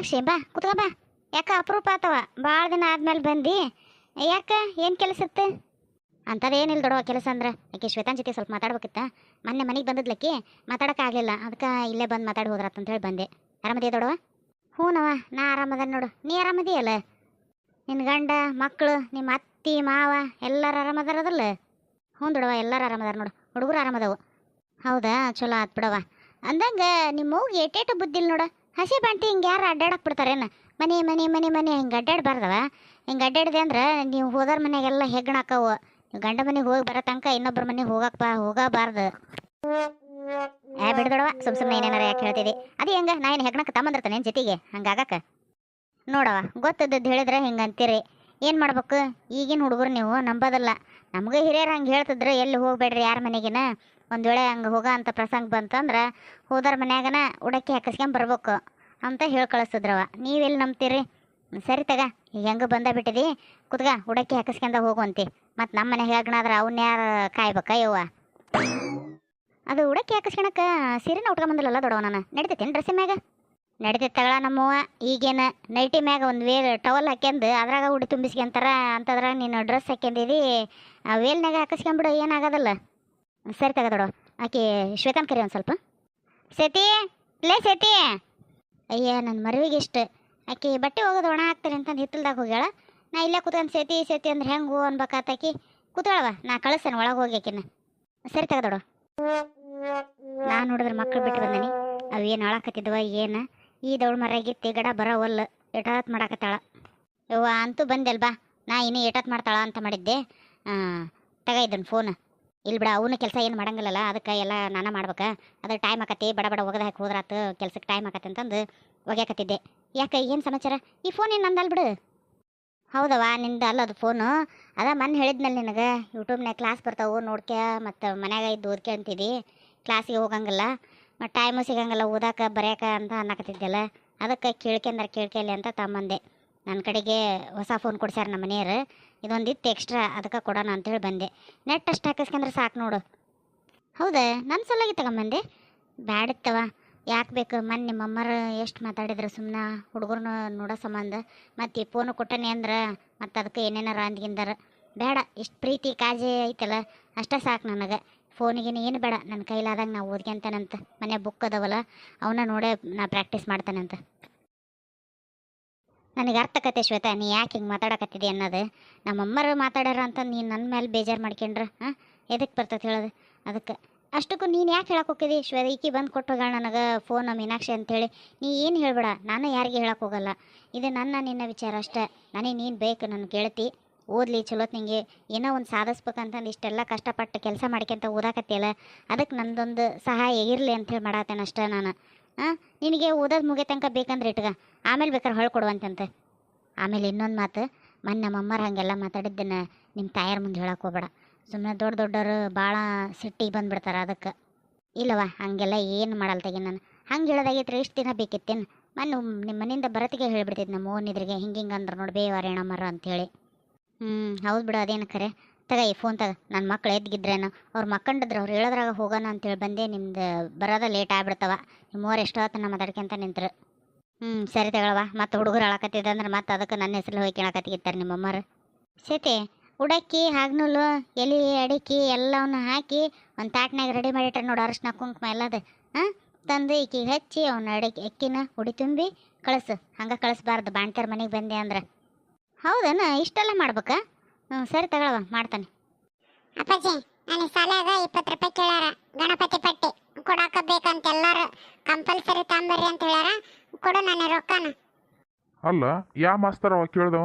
ಮೀನಾಕ್ಷಿ ಬಾ ಕುತ್ಕ ಬಾ. ಯಾಕ ಅಪರೂಪ ಆತವ ಭಾಳ ದಿನ ಆದ್ಮೇಲೆ ಬಂದು. ಯಾಕ ಏನು ಕೆಲಸ ಇತ್ತು? ಅಂಥದ್ದೇನಿಲ್ಲ ದೊಡವ ಕೆಲಸ ಅಂದ್ರೆ ಆಕೆ ಶ್ವೇತಾನ್ ಜೊತೆ ಸ್ವಲ್ಪ ಮಾತಾಡ್ಬೇಕಿತ್ತ. ಮೊನ್ನೆ ಮನೆಗೆ ಬಂದದ್ಲಕ್ಕಿ ಮಾತಾಡೋಕ್ಕಾಗಲಿಲ್ಲ, ಅದಕ್ಕೆ ಇಲ್ಲೇ ಬಂದು ಮಾತಾಡಿ ಹೋದ್ರತ್ತಂತೇಳಿ ಬಂದೆ. ಆರಾಮದೇ ದೊಡವ? ಹ್ಞೂನವ ನಾ ಆರಾಮದ ನೋಡು. ನೀ ಆರಾಮದಿಯಲ್ಲ? ನಿನ್ನ ಗಂಡ ಮಕ್ಕಳು ನಿಮ್ಮ ಅತ್ತಿ ಮಾವ ಎಲ್ಲರೂ ಆರಾಮದಾರದಲ್ಲ? ಹ್ಞೂ ದೊಡವ ಎಲ್ಲರೂ ಆರಾಮದಾರ ನೋಡು. ಹುಡುಗರು ಆರಾಮದವು. ಹೌದಾ ಚಲೋ ಆತ್ ಬಿಡವ. ಅಂದಂಗೆ ನಿಮ್ಮ ಅವ್ಗೆ ಏಟೇಟು ಬುದ್ಧಿಲ್ಲ ನೋಡು. ಹಸಿ ಬಾಂಟಿ ಹಿಂಗೆ ಯಾರು ಅಡ್ಡಾಡಕ್ಕೆ ಬಿಡ್ತಾರೇನು? ಮನೆ ಮನೆ ಮನೆ ಮನೆ ಹಿಂಗೆ ಅಡ್ಡಾಡಬಾರ್ದವ. ಹಿಂಗೆ ಅಡ್ಡಾಡಿದೆ ಅಂದ್ರೆ ನೀವು ಹೋದವ್ರ ಮನೆಗೆಲ್ಲ ಹೆಗ್ಗಣಾಕವು. ನೀವು ಗಂಡ ಮನೆಗೆ ಹೋಗಿ ಬರೋ ತನಕ ಇನ್ನೊಬ್ಬರ ಮನೆಗೆ ಹೋಗಬಾರ್ದು. ಬಿಡ್ದೊಡವ ಸುಮ್ಮನೆ ಏನೇನಾರ ಯಾಕೆ ಹೇಳ್ತಿದ್ದೆ? ಅದೇ ಹೆಂಗೆ ನಾ ಏನು ಹೆಗ್ಣಕ್ಕೆ ತಮ್ಮಂದಿರ್ತಾನೆ ಏನು ಜೊತೆಗೆ ಹಂಗಾಗಕ್ಕೆ? ನೋಡವ ಗೊತ್ತದ್ದು ಹೇಳಿದ್ರೆ ಹಿಂಗೆ ಅಂತೀರಿ. ಏನು ಮಾಡ್ಬೇಕು? ಈಗಿನ ಹುಡುಗರು ನೀವು ನಂಬೋದಲ್ಲ. ನಮಗೆ ಹಿರಿಯರು ಹಂಗೆ ಹೇಳ್ತಿದ್ರೆ ಎಲ್ಲಿ ಹೋಗ್ಬೇಡ್ರಿ ಯಾರ ಮನೆಗಿನ. ಒಂದು ವೇಳೆ ಹಂಗೆ ಹೋಗೋ ಅಂಥ ಪ್ರಸಂಗ ಬಂತಂದ್ರೆ ಹೋದರ ಮನ್ಯಾಗನ ಉಡಕ್ಕಿ ಹಾಕಿಸ್ಕೊಂಡ್ ಬರ್ಬೇಕು ಅಂತ ಹೇಳಿ ಕಳಿಸಿದ್ರವ. ನೀವೆಲ್ಲಿ ನಂಬ್ತೀರಿ? ಸರಿ ತಗ, ಈಗ ಹೆಂಗೆ ಬಂದ ಬಿಟ್ಟಿದಿ, ಕುತ್ಗ ಉಡಕ್ಕಿ ಹಾಕಿಸ್ಕೊಂಡ ಹೋಗುವಂತಿ. ಮತ್ತು ನಮ್ಮ ಮನೆ ಹೆಗ್ಣಾದ್ರೆ ಅವನ್ನ ಯಾರು ಕಾಯ್ಬೇಕಾ ಯವ್ವ? ಅದು ಉಡಕ್ಕಿ ಹಾಕಿಸ್ಕೊಳಕ್ಕೆ ಸೀರೆನ ಉಟ್ಕೊಂಬಂದಿಲ್ಲಲ್ಲ ದೊಡವ ನಾನು. ನಡಿತೈತೇನು ಡ್ರೆಸ್ಸಿನ ಮ್ಯಾಗ? ನಡಿತೈತೆ ತಗಳ ನಮ್ಮವ್ವ. ಈಗೇನು ನೈಟಿ ಮ್ಯಾಗ ಒಂದು ಟವಲ್ ಹಾಕ್ಯಂದು ಅದ್ರಾಗ ಉಡಿ ತುಂಬಿಸ್ಕೊಂತಾರ ಅಂತದ್ರಾಗ ನೀನು ಡ್ರೆಸ್ ಹಾಕ್ಯಂದಿದಿ. ವೇಲ್ನಾಗ ಹಾಕಿಸ್ಕೊಂಬಿಡು, ಏನಾಗೋದಲ್ಲ. ಸರಿ ತಗ ದೊಡವ. ಆಕೆ ಶ್ವೇತಾನ್ ಕರಿ ಒಂದು ಸ್ವಲ್ಪ. ಸೇತಿ ಲೇ ಸೇತಿ. ಅಯ್ಯ ನನ್ನ ಮರುವಿಗೆ ಇಷ್ಟು ಆಕೆ ಬಟ್ಟೆ ಹೋಗೋದು ಒಣ ಹಾಕ್ತಾರೆ ಅಂತಂದು ಹಿತ್ತಲ್ದಾಗ ಹೋಗ್ಯಾಳ. ನಾ ಇಲ್ಲೇ ಕೂತ್ಕೊಂಡು ಸೇತಿ ಸೇತಿ ಅಂದ್ರೆ ಹೆಂಗೆ ಹೂ ಅನ್ಬೇಕಾತಾಕಿ ಕೂತಾಳವ. ನಾ ಕಳಿಸ್ತೇನೆ ಒಳಗೆ ಹೋಗಿ ಆಕಿನ. ಸರಿ ತಗ ದೊಡವ. ನಾನು ನೋಡಿದ್ರೆ ಮಕ್ಳು ಬಿಟ್ಟು ಬಂದನಿ. ಅವು ಏನು ಹಾಳಾಕತ್ತಿದ್ವ ಏನು? ಈ ದೌಡ್ ಮರಾಗಿತ್ತಿ ಗಡ ಬರೋವಲ್ಲ ಏಟಾತ್ ಮಾಡಾಕತ್ತಾಳ. ಯವ್ವ ಅಂತೂ ಬಂದೆಲ್ ಬಾ. ನಾ ಇನ್ನೂ ಏಟಾತ್ ಮಾಡ್ತಾಳ ಅಂತ ಮಾಡಿದ್ದೆ. ತಗ ಇದನ್ನು ಫೋನ್. ಇಲ್ಲಿ ಬಿಡ, ಅವನು ಕೆಲಸ ಏನು ಮಾಡಂಗಿಲ್ಲಲ್ಲ, ಅದಕ್ಕೆ ಎಲ್ಲ ನಾನ ಮಾಡ್ಬೇಕಾ? ಅದ್ರ ಟೈಮ್ ಆಕತಿ, ಬಡ ಬಡ ಒಗದ ಹಾಕಿ ಹೋದ್ರಾತು, ಕೆಲ್ಸಕ್ಕೆ ಟೈಮ್ ಆಕತಿ ಅಂತಂದು ಒಗ್ಯಾಕತ್ತಿದ್ದೆ. ಯಾಕೆ ಏನು ಸಮಾಚಾರ? ಈ ಫೋನ್ ಏನು ನಂದಲ್ ಬಿಡು. ಹೌದವ ನಿಂದ ಅಲ್ಲ ಅದು ಫೋನು. ಅದ ಮೊನ್ನೆ ಹೇಳಿದ್ನಲ್ಲಿ ನಿನಗೆ ಯೂಟ್ಯೂಬ್ನಾಗ ಕ್ಲಾಸ್ ಬರ್ತಾವೆ ನೋಡ್ಕೆ, ಮತ್ತು ಮನ್ಯಾಗ ಇದ್ದು ಓದ್ಕೆ ಅಂತಿದ್ದಿ. ಕ್ಲಾಸಿಗೆ ಹೋಗಂಗಿಲ್ಲ, ಮತ್ತು ಟೈಮು ಸಿಗಂಗಿಲ್ಲ ಓದಾಕ ಬರೆಯೋಕೆ ಅಂತ ಅನ್ನಕತ್ತಿದ್ದೆಲ್ಲ. ಅದಕ್ಕೆ ಕೇಳ್ಕೆಲಿ ಅಂತ ತಮ್ಮಂದೆ. ನನ್ನ ಕಡೆಗೆ ಹೊಸ ಫೋನ್ ಕೊಡ್ಸ್ಯಾರ ನಮ್ಮ ಮನೆಯವರು. ಇದೊಂದಿತ್ತು ಎಕ್ಸ್ಟ್ರಾ, ಅದಕ್ಕೆ ಕೊಡೋಣ ಅಂತೇಳಿ ಬಂದೆ. ನೆಟ್ ಅಷ್ಟು ಹಾಕಿಸ್ಕೊಂಡ್ರೆ ಸಾಕು ನೋಡು. ಹೌದಾ ನನ್ನ ಸಲುವಾಗಿ ತಗೊಂಬಂದೆ? ಬ್ಯಾಡಿತ್ತವ. ಯಾಕೆ ಬೇಕು? ಮೊನ್ನೆ ನಿಮ್ಮಮ್ಮರು ಎಷ್ಟು ಮಾತಾಡಿದ್ರು ಸುಮ್ಮನೆ ಹುಡುಗರನ್ನ ನೋಡೋ ಸಂಬಂಧ. ಮತ್ತು ಈ ಫೋನು ಕೊಟ್ಟನೆ ಅಂದ್ರೆ ಮತ್ತು ಅದಕ್ಕೆ ಏನೇನಾರ ಅಂದ್ಗಿಂದಾರ. ಬೇಡ, ಇಷ್ಟು ಪ್ರೀತಿ ಕಾಜಿ ಐತಲ್ಲ ಅಷ್ಟೇ ಸಾಕು ನನಗೆ. ಫೋನಿಗೇನು ಏನು ಬೇಡ, ನನ್ನ ಕೈಲಾದಂಗೆ ನಾವು ಓದ್ಕೊಂತಾನಂತ. ಮನೆ ಬುಕ್ ಅದಾವಲ್ಲ ಅವನ್ನ ನೋಡೇ ನಾ ಪ್ರಾಕ್ಟೀಸ್ ಮಾಡ್ತಾನಂತ. ನನಗೆ ಅರ್ಥ ಆಕತ್ತೆ ಶ್ವೇತಾ, ನೀ ಯಾಕೆ ಹಿಂಗೆ ಮಾತಾಡಕತ್ತಿದ್ದಿ ಅನ್ನೋದು. ನಮ್ಮಮ್ಮರು ಮಾತಾಡ್ಯಾರ ಅಂತ ನೀನು ನನ್ನ ಮೇಲೆ ಬೇಜಾರು ಮಾಡ್ಕೊಂಡ್ರೆ ಎದಕ್ಕೆ ಬರ್ತದೆ ಹೇಳೋದು? ಅದಕ್ಕೆ ಅಷ್ಟಕ್ಕೂ ನೀನು ಯಾಕೆ ಹೇಳಕ್ಕೆ ಹೋಗಿದ್ದಿ? ಶ್ವೇತ ಈಕಿ ಬಂದು ಕೊಟ್ಟೋಗಳ ನನಗೆ ಫೋನ್ ಮೀನಾಕ್ಷಿ ಅಂಥೇಳಿ. ನೀ ಏನು ಹೇಳಬೇಡ, ನಾನು ಯಾರಿಗೆ ಹೇಳಕ್ಕೆ ಹೋಗಲ್ಲ. ಇದು ನಿನ್ನ ವಿಚಾರ ಅಷ್ಟೇ. ನನಗೆ ನೀನು ಬೇಕು, ನನ್ನ ಗೆಳತಿ. ಓದಲಿ ಚಲೋತ್ ನಿಂಗೆ ಏನೋ ಒಂದು ಸಾಧಿಸ್ಬೇಕಂತಂದು ಇಷ್ಟೆಲ್ಲ ಕಷ್ಟಪಟ್ಟು ಕೆಲಸ ಮಾಡ್ಕೊಂತ ಓದಾಕತ್ತಿಯಲ್ಲ, ಅದಕ್ಕೆ ನಂದೊಂದು ಸಹಾಯ ಇರಲಿ ಅಂಥೇಳಿ ಮಾಡತ್ತೇನೆ ಅಷ್ಟೇ ನಾನು. ನಿನಗೆ ಓದೋದು ಮುಗಿಯ ತನಕ ಬೇಕಂದ್ರೆ ಇಟ್ಗ, ಆಮೇಲೆ ಬೇಕಾದ್ರೆ ಹೊಳ್ಕೊಡುವಂತಂತೆ. ಆಮೇಲೆ ಇನ್ನೊಂದು ಮಾತು, ಮೊನ್ನೆ ನಮ್ಮಮ್ಮರು ಹಾಗೆಲ್ಲ ಮಾತಾಡಿದ್ದನ್ನು ನಿಮ್ಮ ತಾಯಾರ ಮುಂದೆ ಹೇಳಕ್ಕೆ ಹೋಗ್ಬೇಡ. ಸುಮ್ಮನೆ ದೊಡ್ಡವರು ಭಾಳ ಸಿಟ್ಟಿಗೆ ಬಂದುಬಿಡ್ತಾರೆ. ಅದಕ್ಕೆ ಇಲ್ಲವ ಹಾಗೆಲ್ಲ ಏನು ಮಾಡಲ್ಲ ತೆಗಿ. ನಾನು ಹಂಗೆ ಹೇಳೋದಾಗೈತ್ರಿ ಇಷ್ಟು ದಿನ ಬೇಕಿತ್ತೇನು? ಮೊನ್ನೆ ನಿಮ್ಮ ಮನೆಯಿಂದ ಬರತ್ತಿಗೆ ಹೇಳ್ಬಿಡ್ತಿದ್ದು ನಮ್ಮ ಓನಿದ್ರಿಗೆ ಹಿಂಗೆ ಅಂದ್ರೆ ನೋಡಿ ಬೇವಾರೇಣಮ್ಮರ ಅಂಥೇಳಿ. ಹೌದು ಬಿಡು, ಅದೇನು ಖರೆ. ತಗ ಈ ಫೋನ್ ತಗ. ನನ್ನ ಮಕ್ಳು ಎದ್ಗಿದ್ರೇನು ಅವ್ರು ಮಕ್ಕಂಡಿದ್ರೆ ಅವ್ರು ಹೇಳೋದ್ರಾಗ ಹೋಗೋಣ ಅಂತೇಳಿ ಬಂದೆ. ನಿಮ್ದು ಬರೋದ ಲೇಟ್ ಆಗ್ಬಿಡ್ತವ. ನಿಮ್ಮವ್ರು ಎಷ್ಟೋ ಹೊತ್ತನ ಮಾತಾಡ್ಕೊಂತ ನಿಂತರು. ಸರಿ ತಗೊಳವ. ಮತ್ತು ಹುಡುಗರು ಅಳಕತ್ತಿದ್ದಂದ್ರೆ ಮತ್ತು ಅದಕ್ಕೆ ನನ್ನ ಹೆಸರು ಹೋಗಿ ಕೇಳಕತ್ತಿರ್ತಾರೆ ನಿಮ್ಮಮ್ಮರು. ಸೇತೆ ಉಡಕ್ಕಿ ಹಾಗ್ನೂಲು ಎಲೆ ಅಡಿಕೆ ಎಲ್ಲವನ್ನ ಹಾಕಿ ಒಂದು ತಾಟ್ನಾಗ ರೆಡಿ ಮಾಡಿಟ್ರೆ ನೋಡು, ಅರಶಿನ ಕುಂಕುಮ ಎಲ್ಲದು ತಂದು ಈಕಿಗೆ ಹಚ್ಚಿ ಅವನ್ನ ಅಕ್ಕಿನ ಉಡಿ ತುಂಬಿ ಕಳಿಸು. ಹಂಗೆ ಕಳಿಸ್ಬಾರ್ದು ಬಾಣ್ತಾರ ಮನೆಗೆ ಬಂದೆ ಅಂದ್ರೆ. ಹೌದನ? ಇಷ್ಟೆಲ್ಲ ಮಾಡ್ಬೇಕಾ? ಸರಿ ತಗೊಳವ, ಮಾಡ್ತಾನೆ. ಅಪ್ಪಾಜಿ ನನಗೆ ಸಾಲಾಗ 20 ರೂಪಾಯಿ ಕೇಳ್ಯಾರ. ಗಣಪತಿ ಪಟ್ಟಿ ಕೊಡಾಕ ಬೇಕಂತ ಎಲ್ಲರೂ ಕಂಪಲ್ಸರಿ ತಾಂಬರ್ರಿ ಅಂತ ಹೇಳ್ಯಾರ. ಕೊಡು ನನ್ನ ರೊಕ್ಕನ. ಅಲ್ಲ ಯಾ ಮಾಸ್ತರ್ ಅವ ಕೇಳ್ದವ?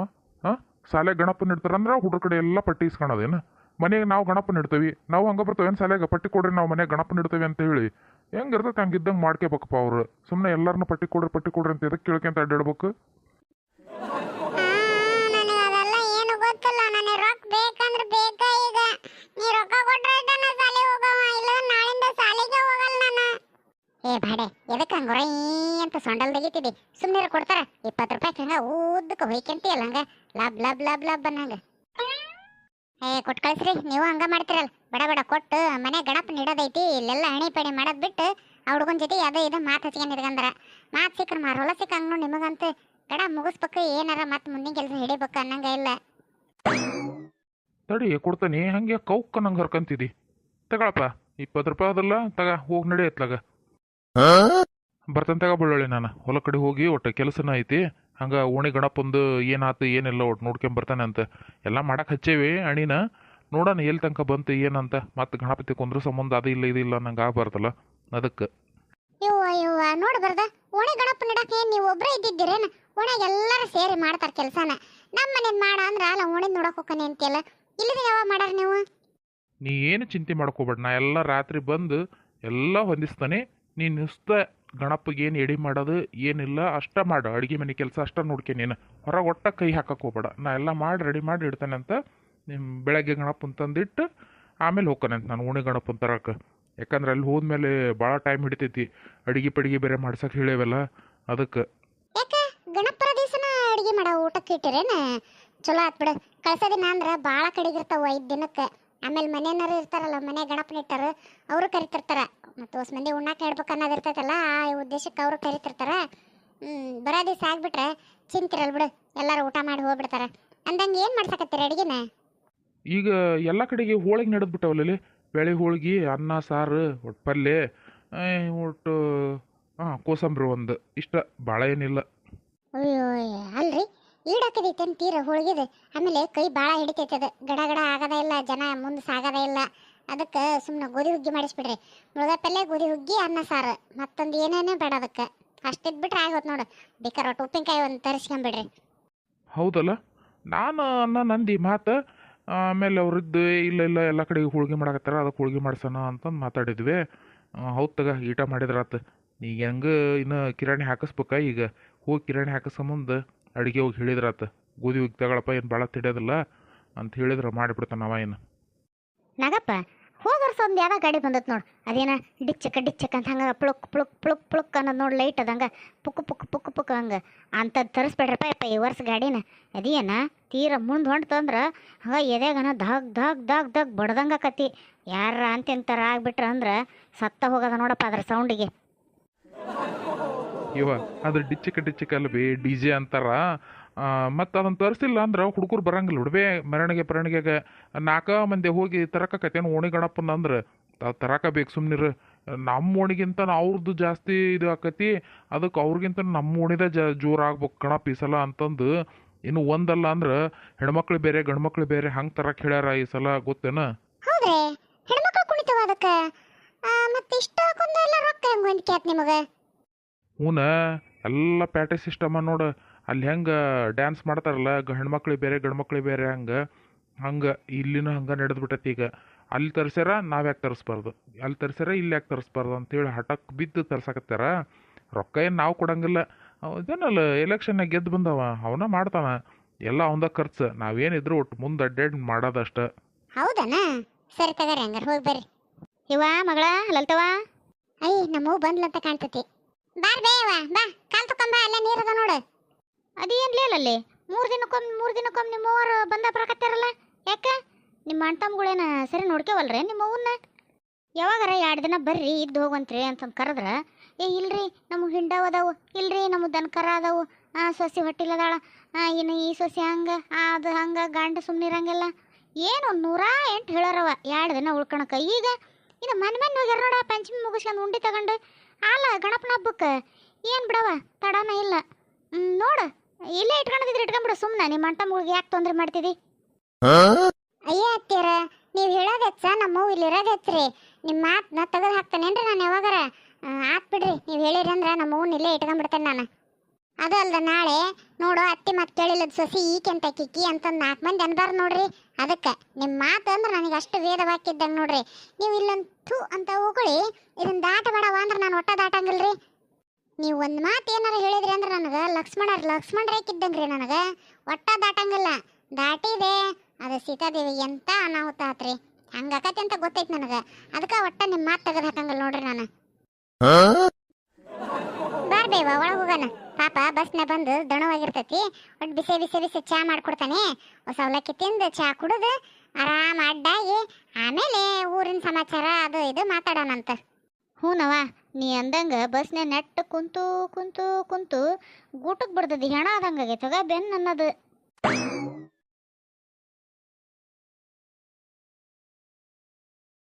ಶಾಲೆ ಗಣಪನ ಇಡ್ತಾರಂದ್ರೆ ಹುಡುಗ್ರ ಕಡೆ ಎಲ್ಲ ಪಟ್ಟಿ ಇಸ್ಕೊಳೋದೇನು? ಮನೆಗೆ ನಾವು ಗಣಪನ ಇಡ್ತೇವೆ, ನಾವು ಹಂಗೆ ಬರ್ತೇವೇನು ಶಾಲೆಗೆ ಪಟ್ಟಿ ಕೊಡ್ರಿ ನಾವು ಮನೆಗೆ ಗಣಪನ ಇಡ್ತೇವೆ ಅಂತ ಹೇಳಿ? ಹೆಂಗಿರ್ತೈತೆ ಹಂಗಿದ್ದಂಗೆ ಮಾಡ್ಕೋಬೇಕಪ್ಪ ಅವ್ರು. ಸುಮ್ಮನೆ ಎಲ್ಲರನ್ನ ಪಟ್ಟಿ ಕೊಡ್ರಿ ಅಂತ ಎದಕ್ಕೆ ಕೇಳ್ಕೊಂತ ಅಡ್ಡಾಡ್ಬೇಕು? ನನಗೆ ಅದೆಲ್ಲ ಏನು ಗೊತ್ತಿಲ್ಲ. ನನಗೆ ರೊಕ್ಕ ಬೇಕಂದ್ರೆ ಬೇಕಾ ಈಗ. ನೀ ರೊಕ್ಕ ಕೊಟ್ರೆ ನಾನು ಶಾಲೆ ಹೋಗವ, ಇಲ್ಲ ನಾಳಿಂದ ಶಾಲೆಗೆ ಹೋಗಲ್ಲ ನಾನು. ಬಾಡೆ ಎದಕ್ಕೆ ಹಂಗೆ ಹೊರ ಅಂತ ಸೊಂಡಲ್ ತೆಗಿತಿದ್ದಿ? ಸುಮ್ಮನೆ ಕೊಡ್ತಾರ 20 ರೂಪಾಯಿ ಹಂಗೆ ಊದಕ್ಕೆ ಹೊಯ್ಕೊಂತೀಯಲ್ಲ ಹಂಗೆ ಲಾಬ್ ಲಾಬ್ ಲಾಬ್ ಲಾಬ್ ಅನ್ನಂಗೆ. ಕೊಟ್ಟು ಕಳಿಸ್ರಿ. ನೀವು ಹಂಗೆ ಮಾಡ್ತಿರಲ್ಲ. ಬಡ ಬಡ ಕೊಟ್ಟು ಮನೆ ಗಣಪನ ಇಡೋದೈತಿ, ಇಲ್ಲೆಲ್ಲ ಹಣಿ ಪಣಿ ಮಾಡೋದು ಬಿಟ್ಟು ಆ ಹುಡುಗನ ಜೊತೆ ಅದ ಇದು ಮಾತು ಹಚ್ಕೊಂಡು ಇಟ್ಕಂದ್ರ ಮಾತು ಸಿಕ್ಕ್ರ ಮಾರೋಲ್ಲ ಸಿಕ್ಕಂಗ್ ನೋಡಿ ನಿಮಗಂತೂ ಗಡ ಮುಗಿಸ್ಬೇಕು ಏನಾರ ಮತ್ತೆ ಮುಂದಿನ ಕೆಲಸ ಹಿಡಿಬೇಕು ಅನ್ನಂಗ ಇಲ್ಲ. ತಡಿ ಕೊಡ್ತಾನೆ ಹಂಗೆ ಕೌಕ್ಕ ನಂಗೆ ಹರ್ಕಂತಿದಿ. ತಗೊಳಪ್ಪ 20 ರೂಪಾಯಿ ಅದಲ್ಲ ತಗ ಹೋಗಿ ನಡಿ ಎತ್ಲಾಗ ಬರ್ತಾನೆ. ತಗ ಬಳ್ಳೊಳ್ಳಿ ನಾನು ಹೊಲ ಕಡೆ ಹೋಗಿ ಒಟ್ಟು ಕೆಲಸನ ಐತಿ. ಹಂಗೆ ಓಣಿ ಗಣಪಂದು ಏನಾತು ಏನಿಲ್ಲ ಒಟ್ಟು ನೋಡ್ಕೊಂಬರ್ತಾನೆ ಅಂತ ಎಲ್ಲ ಮಾಡಕ್ಕೆ ಹಚ್ಚೇವಿ ಅಣಿನ. ನೋಡೋಣ ಎಲ್ಲಿ ತನಕ ಬಂತು ಏನಂತ. ಮತ್ತೆ ಗಣಪತಿ ಕುಂದ್ರ ಸಂಬಂಧ ಅದು ಇಲ್ಲ ಇದು ಇಲ್ಲ ನಂಗೆ ಆಗ್ಬಾರ್ದಲ್ಲ ಅದಕ್ಕೆ. ಇವ್ವ ನೋಡ್ಬಾರ್ದ ಓಣಿ ಗಣಪ ಇಡಕ್ಕೆ ಏನ್ ನೀವು ಒಬ್ರೇ ಇದ್ದಿದ್ದೀರೇನ? ಓಣ್ಯಾಗ ಎಲ್ಲರೂ ಸೇರಿ ಮಾಡ್ತಾರ ಕೆಲಸನ. ನಮ್ಮ ಮನೇದ್ ಮಾಡ ಅಂದ್ರ ಅಲ್ಲ ಓಣಿ ನೋಡಕ್ ಹೋಗ್ತಾನೆ ಅಂತೆಲ್ಲ. ಇಲ್ಲದ ಯಾವ ಮಾಡಾರ ನೀವು? ನೀ ಏನು ಚಿಂತೆ ಮಾಡ್ಕೋಬೇಡ, ನಾ ಎಲ್ಲ ರಾತ್ರಿ ಬಂದು ಎಲ್ಲ ಹೊಂದಿಸ್ತಾನೆ. ನೀನು ನುಸ್ತ ಗಣಪಗೆ ಏನು ಎಡಿ ಮಾಡೋದು ಏನಿಲ್ಲ ಅಷ್ಟ ಮಾಡು. ಅಡುಗೆ ಮನೆ ಕೆಲಸ ಅಷ್ಟ ನೋಡ್ಕೆ ನೀನು ಹೊರಗೆ ಒಟ್ಟ ಕೈ ಹಾಕಕ್ಕೆ ಹೋಗ್ಬೇಡ. ನಾ ಎಲ್ಲ ಮಾಡಿ ರೆಡಿ ಮಾಡಿ ಇಡ್ತಾನೆ ಅಂತ. ನಿಮ್ಮ ಬೆಳಗ್ಗೆ ಗಣಪನ ತಂದಿಟ್ಟು ಆಮೇಲೆ ಹೋಗ್ತಾನೆ ಅಂತ ನಾನು ಓಣಿ ಗಣಪನ ತರಕ್ಕೆ. ಯಾಕಂದ್ರೆ ಅಲ್ಲಿ ಹೋದ್ಮೇಲೆ ಭಾಳ ಟೈಮ್ ಹಿಡಿತೈತಿ. ಅಡಿಗೆ ಪಡಿಗೆ ಬೇರೆ ಮಾಡ್ಸಕ್ಕೆ ಹೇಳೇವಲ್ಲ ಅದಕ್ಕೆ. ಯಾಕೆ ಗಣಪರ ದಿವಸನ ಅಡಿಗೆ ಮಾಡೋ ಊಟಕ್ಕೆ ಇಟ್ಟಿರೇನ? ಚಲೋ ಆತ್ ಬಿಡ. ಕಳ್ಸ ದಿನ ಅಂದ್ರ ಭಾಳ ಕಡಿಗಿರ್ತಾವ 5 ದಿನಕ್ಕೆ. ಆಮೇಲೆ ಮನೆಯವರು ಇರ್ತಾರಲ್ಲ ಮನೆ ಗಣಪನ ಇಟ್ಟಾರ ಅವರು ಕರಿತಿರ್ತಾರ. ಮತ್ತು ಹೊಸ ಮಂದಿ ಉಣ್ಣಾಕ ಹೇಳ್ಬೇಕು ಅನ್ನೋದು ಇರ್ತೈತಲ್ಲ ಆ ಉದ್ದೇಶಕ್ಕೆ ಅವರು ಕರಿತಿರ್ತಾರ. ಬರೋ ದಿವಸ ಆಗ್ಬಿಟ್ರೆ ಚಿಂತಿರಲ್ ಬಿಡು, ಎಲ್ಲರೂ ಊಟ ಮಾಡಿ ಹೋಗ್ಬಿಡ್ತಾರ. ಅಂದಂಗೆ ಏನು ಮಾಡ್ಸಕತ್ತೀರ ಅಡಿಗೆನ? ಈಗ ಎಲ್ಲ ಕಡೆಗೆ ಹೋಳಿಗೆ ನಡೆದ್ಬಿಟ್ಟವಲ್ಲಿ. ಬೇಳೆ ಹೋಳ್ಗೆ, ಅನ್ನ ಸಾರು, ಒಟ್ಟು ಪಲ್ಯ, ಒಟ್ಟು ಕೋಸಂಬರಿ ಒಂದು ಇಷ್ಟ, ಭಾಳ ಏನಿಲ್ಲ. ಅಯ್ಯೋ ಅಲ್ರಿ ಈಡಾಕದೈತೇನು ತೀರ ಹೋಳಿಗೆದು. ಆಮೇಲೆ ಕೈ ಭಾಳ ಹಿಡಿತೈತದ, ಗಡ ಗಡ ಆಗದ ಇಲ್ಲ, ಜನ ಮುಂದೆ ಸಾಗದ ಇಲ್ಲ. ಅದಕ್ಕೆ ಸುಮ್ಮನೆ ಗೋಧಿ ಹುಗ್ಗಿ ಮಾಡಿಸ್ಬಿಡ್ರಿ. ಮುಳುಗಾಯಿ ಪಲ್ಯ, ಗೋಧಿ ಹುಗ್ಗಿ, ಅನ್ನ ಸಾರು, ಮತ್ತೊಂದು ಏನೇನೇ ಬೇಡ ಅದಕ್ಕೆ. ಅಷ್ಟಿದ್ಬಿಟ್ರೆ ಆಗೋದು ನೋಡು. ಬೇಕಾರೆ ಒಟ್ಟು ಉಪ್ಪಿನಕಾಯಿ ಒಂದು ತರಿಸ್ಕೊಂಬಿಡ್ರಿ. ಹೌದಲ್ಲ, ನಾನು ಅನ್ನ ನಂದಿ ಮಾತು. ಆಮೇಲೆ ಅವ್ರದ್ದು ಇಲ್ಲ ಇಲ್ಲ ಎಲ್ಲ ಕಡೆಗೆ ಹೋಳ್ಗೆ ಮಾಡಕತ್ತಾರ ಅದಕ್ಕೆ ಹೋಳ್ಗೆ ಮಾಡ್ಸೋಣ ಅಂತಂದು ಮಾತಾಡಿದ್ವಿ. ಹೌದು ತಗ ಈಟ ಮಾಡಿದ್ರಾತು. ಈಗ ಹೆಂಗೆ ಇನ್ನು ಕಿರಾಣಿ ಹಾಕಿಸ್ಬೇಕ. ಈಗ ಹೋಗಿ ಕಿರಾಣಿ ಹಾಕಿಸ್ಕೊಂಬಂದು ಅಡುಗೆ ಹೋಗಿ ಹೇಳಿದ್ರಾತು. ಗೋಧಿ ಹೋಗಿ ತಗೊಳಪ್ಪ ಏನು ಭಾಳ ತಿಡಿಯೋದಿಲ್ಲ ಅಂತ ಹೇಳಿದ್ರೆ ಮಾಡಿಬಿಡ್ತಾನೆ ಅವ. ಏನು ನಾಗಪ್ಪ ಹೋದ ವರ್ಷ ಒಂದು ಯಾವ್ದೋ ಗಾಡಿ ಬಂದತ್ ನೋಡು. ಅದೇನ ಡಿಚ್ಚಕ್ ಅಂತ ಹಂಗೆ ಪ್ಳುಕ್ ಪ್ಳುಕ್ ಪ್ಳುಕ್ ಪ್ಳುಕ್ ಅನ್ನೋದು ನೋಡಿ ಲೈಟ್ ಅದಂಗೆ ಪುಕ್ಕು ಪುಕ್ಕು ಪುಕ್ಕು ಪುಕ್ಕು ಹಂಗೆ ಅಂಥದ್ದು ತರಿಸ್ಬೇಡ್ರಪ್ಪ ಯಪ್ಪ ಈ ವರ್ಷ ಗಾಡಿನ. ಅದೇನ ತೀರ ಮುಂದೆ ಹೊಂಟಂದ್ರೆ ಹಂಗೆ ಎದೆಗನ ಧಗ್ ಧಗ್ ಧಗ್ ಧಗ್ ಬಡ್ದಂಗೆ ಆಕತಿ. ಯಾರ ಅಂತೆಂಥರ ಆಗ್ಬಿಟ್ರೆ ಅಂದ್ರೆ ಸತ್ತ ಹೋಗೋದ ನೋಡಪ್ಪ ಅದ್ರ ಸೌಂಡಿಗೆ. ಇವ ಅದು ಡಿಚ್ಚಿಕ್ ಅಲ್ಲ ಬೇ ಡಿ ಜೆ ಅಂತಾರ. ಮತ್ತು ಅದನ್ನು ತರಿಸಿಲ್ಲ ಅಂದ್ರೆ ಹುಡುಗರು ಬರಂಗಿಲ್ಲ ಬಿಡ್ಬೇ. ಮೆರವಣಿಗೆಗೆ 4 ಮಂದಿ ಹೋಗಿ ತರಕತ್ತೇನು ಓಣಿ ಗಣಪನ ಅಂದ್ರೆ ತರಕ ಬೇಕು ಸುಮ್ಮನಿರು. ನಮ್ಮ ಓಣಿಗಿಂತ ಅವ್ರದ್ದು ಜಾಸ್ತಿ ಇದು ಆಕತಿ. ಅದಕ್ಕೆ ಅವ್ರಿಗಿಂತ ನಮ್ಮ ಓಣಿದ ಜೋರು ಆಗ್ಬೇಕು ಗಣಪ ಈ ಸಲ ಅಂತಂದು. ಇನ್ನು ಒಂದಲ್ಲ ಅಂದ್ರೆ ಹೆಣ್ಮಕ್ಳು ಬೇರೆ ಗಂಡ್ಮಕ್ಳು ಬೇರೆ ಹಂಗೆ ತರಕ್ಕೆ ಹೇಳ್ಯಾರ ಈ ಸಲ, ಗೊತ್ತೇನ? ಹೌದ್ರಿ ಹೆಣ್ಮಕ್ಳು ಕುಣಿತವ ಅದಕ್ಕೆ. ಮತ್ತೆ ಇಷ್ಟ ಹಾಕೊಂಡೆಲ್ಲ ರೊಕ್ಕ ಹೆಂಗೆ ಹೊಂದಿಕೆ ಆತ್ ನಿಮಗೆ? ಹೂನ ಎಲ್ಲ ಪ್ಯಾಟೆ ಸಿಸ್ಟಮ ನೋಡು. ಅಲ್ಲಿ ಹೆಂಗೆ ಡ್ಯಾನ್ಸ್ ಮಾಡ್ತಾರಲ್ಲ ಹೆಣ್ಮಕ್ಳಿಗೆ ಬೇರೆ ಗಂಡ್ಮಕ್ಳಿಗೆ ಬೇರೆ ಹಂಗೆ ಇಲ್ಲಿನೂ ಹಂಗೆ ನಡೆದ್ಬಿಟ್ಟೈತಿ. ಈಗ ಅಲ್ಲಿ ತರಿಸ್ಯಾರ ನಾವ್ಯಾಕೆ ತರಿಸ್ಬಾರ್ದು, ಅಲ್ಲಿ ತರಿಸ್ಯಾರ ಇಲ್ಲಿ ಯಾಕೆ ತರಿಸ್ಬಾರ್ದು ಅಂತೇಳಿ ಹಠಕ್ಕೆ ಬಿದ್ದು ತರ್ಸಕತ್ತಾರ. ರೊಕ್ಕ ಏನು ನಾವು ಕೊಡಂಗಿಲ್ಲ. ಇದೇನಲ್ಲ ಎಲೆಕ್ಷನ್ನಾಗ ಗೆದ್ದು ಬಂದವ ಅವನ ಮಾಡ್ತಾನ ಎಲ್ಲ ಅವಂದ ಖರ್ಚು. ನಾವೇನಿದ್ರು ಒಟ್ಟು ಮುಂದೆ ಅಡ್ಡಾಡಿ ಮಾಡೋದಷ್ಟ. ಹೌದನ? ಸರಿ ತಗರಿ ಹಂಗಾರ ಹೋಗಿ ಬರ್ರಿ. ಇವ ಮಗಳ ಲಲ್ತವ ಅಯ್ಯ ನಮ್ಮವು ಬಂದ್ಲಂತ ಕಾಣ್ತತಿ. ಬಾರ್ ಬೇವ ಬಾ, ಕಾಲ್ ತಕೊಂಬ, ಅಲ್ಲೇ ನೀರದ ನೋಡು. ಅದೇನ್ಲೇ ಅಲ್ಲಿ 3 ದಿನಕ್ಕೊಮ್ಮೆ ನಿಮ್ಮವ್ರು ಬಂದ ಬರಕತ್ತಾರಲ್ಲ ಯಾಕೆ? ನಿಮ್ಮ ಅಣ್ತಮ್ಗಳೇನ ಸರಿ ನೋಡ್ಕೇವಲ್ರಿ ನಿಮ್ಮವನ್ನ? ಯಾವಾಗಾರ 2 ದಿನ ಬರ್ರಿ ಇದ್ದು ಹೋಗಂತ್ರಿ ಅಂತಂದು ಕರೆದ್ರೆ ಇಲ್ರಿ ನಮ್ಮ ಹಿಂಡವ ಅದಾವು, ಇಲ್ರಿ ನಮ್ಮ ದನಕರ ಅದಾವು, ಸೊಸಿ ಹೊಟ್ಟಿಲದಾಳ, ಇನ್ನು ಈ ಸೊಸಿ ಹಂಗೆ ಅದು ಹಂಗೆ ಗಂಡ ಸುಮ್ಮನಿರಂಗಿಲ್ಲ. ಏನು 108 ಹೇಳೋರವ 2 ದಿನ ಉಳ್ಕೊಳಕ. ಈಗ ಇನ್ನು ಮನೆ ಹೋಗ್ಯಾರ ನೋಡ ಪಂಚಮಿ ಮುಗಿಸ್ಕೊಂಡು ಉಂಡಿ ತಗೊಂಡು. ಅಲ್ಲ ಗಣಪನ ಹಬ್ಬಕ್ಕೆ ಏನು ಬಿಡವ ತಡನ ಇಲ್ಲ. ನೋಡು ಇಲ್ಲೇ ಇಟ್ಕೊಂಡಿದ್ರೆ ಇಟ್ಕೊಂಡ್ಬಿಡು ಸುಮ್ಮನೆ. ನಿಮ್ಮ ಅಣ್ತಮ್ಗಳಿಗೆ ಯಾಕೆ ತೊಂದರೆ ಮಾಡ್ತಿದ್ದಿ? ಅಯ್ಯ ಅತ್ತೀರ ನೀವು ಹೇಳೋದು ಹೆಚ್ಚ, ನಮ್ಮವು ಇಲ್ಲಿರೋದು ಹೆಚ್ಚ್ರಿ. ನಿಮ್ಮ ಮಾತನ್ನ ತೆಗೆದು ಹಾಕ್ತಾನೇನ್ರಿ ನಾನು ಯಾವಾಗಾರ? ಆತ್ ಬಿಡ್ರಿ, ನೀವು ಹೇಳಿರಿ ಅಂದ್ರೆ ನಮ್ಮವ್ನ ಇಲ್ಲೇ ಇಟ್ಕೊಂಡ್ಬಿಡ್ತೇನೆ ನಾನು. ಅದು ಅಲ್ದ ನಾಳೆ ನೋಡು ಅತ್ತಿ ಮತ್ತೆ ಕೇಳಿಲ್ಲದ ಸೊಸಿ ಈಕೆಂತ ಕಿಕ್ಕಿ ಅಂತಂದು 4 ಮಂದಿ ಅನ್ಬಾರ್ದು ನೋಡ್ರಿ. ಅದಕ್ಕೆ ನಿಮ್ಮ ಮಾತು ಅಂದ್ರೆ ನನಗೆ ಅಷ್ಟು ವೇದವಾಕ್ಯದ್ದಂಗೆ ನೋಡ್ರಿ. ನೀವು ಇಲ್ಲಂತೂ ಅಂತ ಹೋಗಳಿ ಇದನ್ನ ದಾಟಬೇಡವ ಅಂದ್ರೆ ನಾನು ಒಟ್ಟ ದಾಟಂಗಿಲ್ರಿ. ನೀವು ಒಂದು ಮಾತು ಏನಾರ ಹೇಳಿದ್ರಿ ಅಂದ್ರೆ ನನಗೆ ಲಕ್ಷ್ಮಣ ರೇಖಿದ್ದಂಗ್ರಿ. ನನಗೆ ಒಟ್ಟ ದಾಟಂಗಿಲ್ಲ. ದಾಟಿದೆ ಅದು ಸೀತಾದೇವಿ ಎಂತ ಅನಾಹುತ ಆತ್ರಿ. ಹಂಗಾಕತಿ ಅಂತ ಗೊತ್ತೈತಿ ನನಗೆ. ಅದಕ್ಕೆ ಒಟ್ಟ ನಿಮ್ಮ ಮಾತು ತೆಗೆದು ಹಾಕಂಗಿಲ್ಲ ನೋಡ್ರಿ ನಾನು. ಬಾರ್ಬೇವ ಒಳಗೆ ಹೋಗೋಣ. ಪಾಪ ಬಸ್ನ ಬಂದು ದಣವಾಗಿರ್ತೈತಿ. ಒಟ್ಟು ಬಿಸಿ ಚಾ ಮಾಡ್ಕೊಡ್ತಾನೆ. ಹೊಸ ಅವಲಕ್ಕಿ ತಿಂದು ಚಾ ಕುಡಿದು ಆರಾಮ ಅಡ್ಡಾಗಿ ಆಮೇಲೆ ಊರಿನ ಸಮಾಚಾರ ಅದು ಇದು ಮಾತಾಡೋಣಂತ. ಹ್ಞೂನವ ನೀ ಅಂದಂಗ ಬಸ್ನ್ಯಾಗ ನೆಟ್ಟ ಕುಂತು ಕುಂತು ಕುಂತು ಗೂಟಕ್ಕೆ ಬಿಡ್ತದಿ ಹೆಣ ಆದಂಗೆ ಆಗೈತದ ಬೆನ್ನು ಅನ್ನೋದು